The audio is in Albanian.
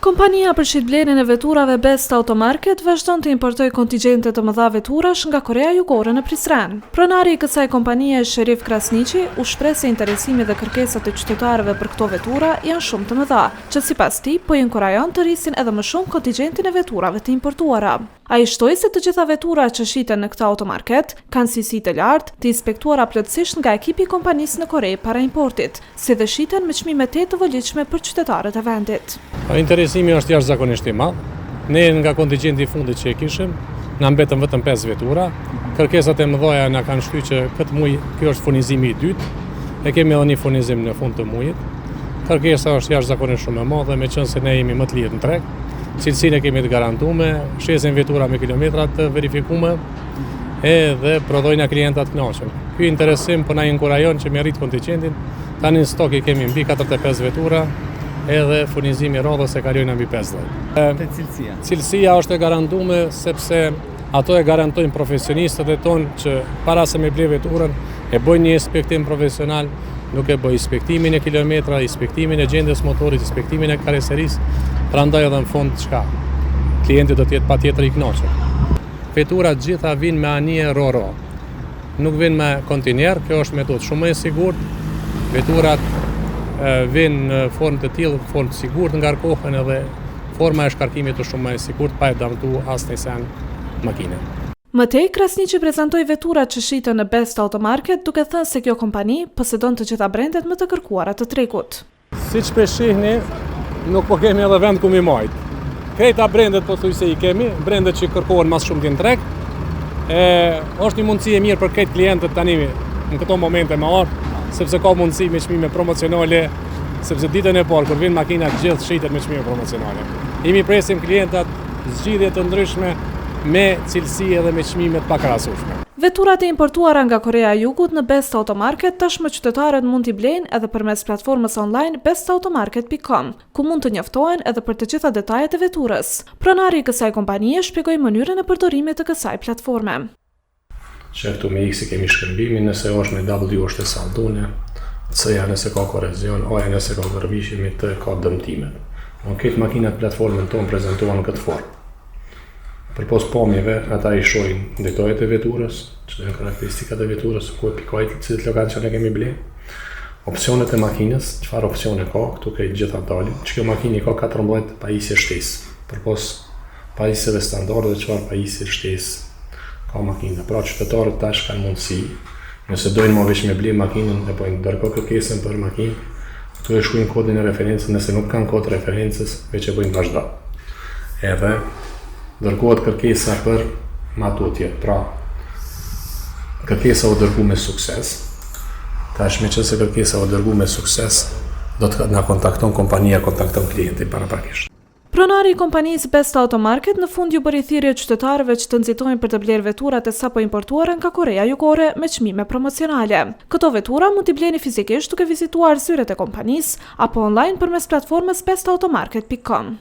Kompania për shitblerjen e veturave Best Automarket vazhdon të importojë kontingjente të mëdha veturash nga Korea Jugore në Prizren. Pronari i kësaj kompanie, Sherif Krasniqi, u shpreh se interesimi dhe kërkesat e qytetarëve për këto vetura janë shumë të mëdha, që sipas tij po i inkurajon të rrisin edhe më shumë kontingjentin e veturave të importuara. Ai shtoi se të gjitha veturat që shiten në këtë automarket kanë cilësi të lartë, të inspektuara plotësisht nga ekipi i kompanisë në Kore para importit, si dhe shiten me çmime të volitshme për qytetarët e vendit. Interesimi është jashtëzakonisht i madh. Ne nga kontingjenti i fundit që e kishim, na mbetën vetëm 5 vetura. Kërkesat e mëdha na kanë shtyr që këtë muaj ky është furnizimi i dytë. E kemi edhe një furnizim në fund të muajit. Kërkesa është jashtëzakonisht shumë e madhe, meqense ne jemi më të lirë në treg. Cilësinë kemi të garantuar, shesin vetura me kilometra të verifikuar edhe prodhojnë klientat të kënaqur. Ky interesim po na inkurajon që me rrit kontingjentin. Tani në stok i kemi mbi 45 vetura, edhe furnizimi rrodhës e kalojnë mbi 50. Cilësia është e garantuar sepse ato e garantojnë profesionistët e tonë që para se me ble veturën e bëjnë një inspektim profesional, nuk e bëjnë inspektimin e kilometra, inspektimin e gjendjes motorit, inspektimin e karoserisë, prandaj edhe në fund çka? Klienti do të jetë patjetër i kënaqur. Veturat gjitha vinë me anije RoRo. Nuk vinë me kontener, kjo është metodë shumë e sigurt. Veturat vinë në formë të tillë, formë të sigurt ngarkohen edhe forma e shkarkimit është shumë e sigurt pa e damtu asnjë sen makine. Mëtej, Krasniqi prezantoi veturat që shiten në Best Automarket, duke thënë se kjo kompani posedon të gjitha brendet më të kërkuara të tregut. Siç po shihni, nuk po kemi edhe vend ku mi majt. Këta brendet pothuajse i kemi, brendet që kërkohen më shumë në treg. Është një mundësi e mirë për këtë klientët tani në këto momente më art, sepse ka mundësi me çmime promocionale, sepse ditën e parë kur vin makinat gjithë shitet me çmime promocionale. Jemi presim klientat zgjidhje të ndryshme me cilësi edhe me çmime të pakrahasueshme. Veturat e importuara nga Korea e Jugut në Best Automarket tashmë qytetarët mund t'i blejnë edhe përmes platformës online bestautomarket.com, ku mund të njoftohen edhe për të gjitha detajet e veturës. Pronari i kësaj kompanie shpjegoi mënyrën e përdorimit të kësaj platforme. Që këtu me X kemi shkërbimin, nëse është me W është e saldune, C-ja nëse ka korrezion, A-ja nëse ka gërvishimi, T ka dëmtimet. Këtë makinat platformën tonë prezentohen në këtë formë. Për pos pamjeve, ata i shojnë detajet e veturës, që dhe në karakteristikat e veturës, ku e pikajt cilët lokanë që ne kemi ble, opcionet e makinës, çfarë opcione ka, këtu ke gjitha dalin, që kjo makini ka 14 pajisje shtesë, për pos pajisjeve standarde, çfarë pajisje shtesë ka makina. Pra qytetarët tash kanë mundësi, nëse dojnë më veç me ble makinën, e pojnë dërko kërkesën për makinë, këtu e shkruajnë kodin e referencës, nëse nuk kanë kod referencës, veç e bëjnë vazhdo. Edhe dërgohet kërkesa për matutje, pra kërkesa u dërgu me sukses. Tashmë që kërkesa u dërgu me sukses, do të na kontakton kompania, kontakton klientin paraprakisht. Pronari i kompanisë Best Automarket në fund ju bëri thirrje qytetarëve që të nxitojnë për të blerë veturat e sapo importuara nga Korea Jugore me çmime promocionale. Këto vetura mund t'i bleni fizikisht duke vizituar zyret e kompanisë apo online përmes platformës bestautomarket.com.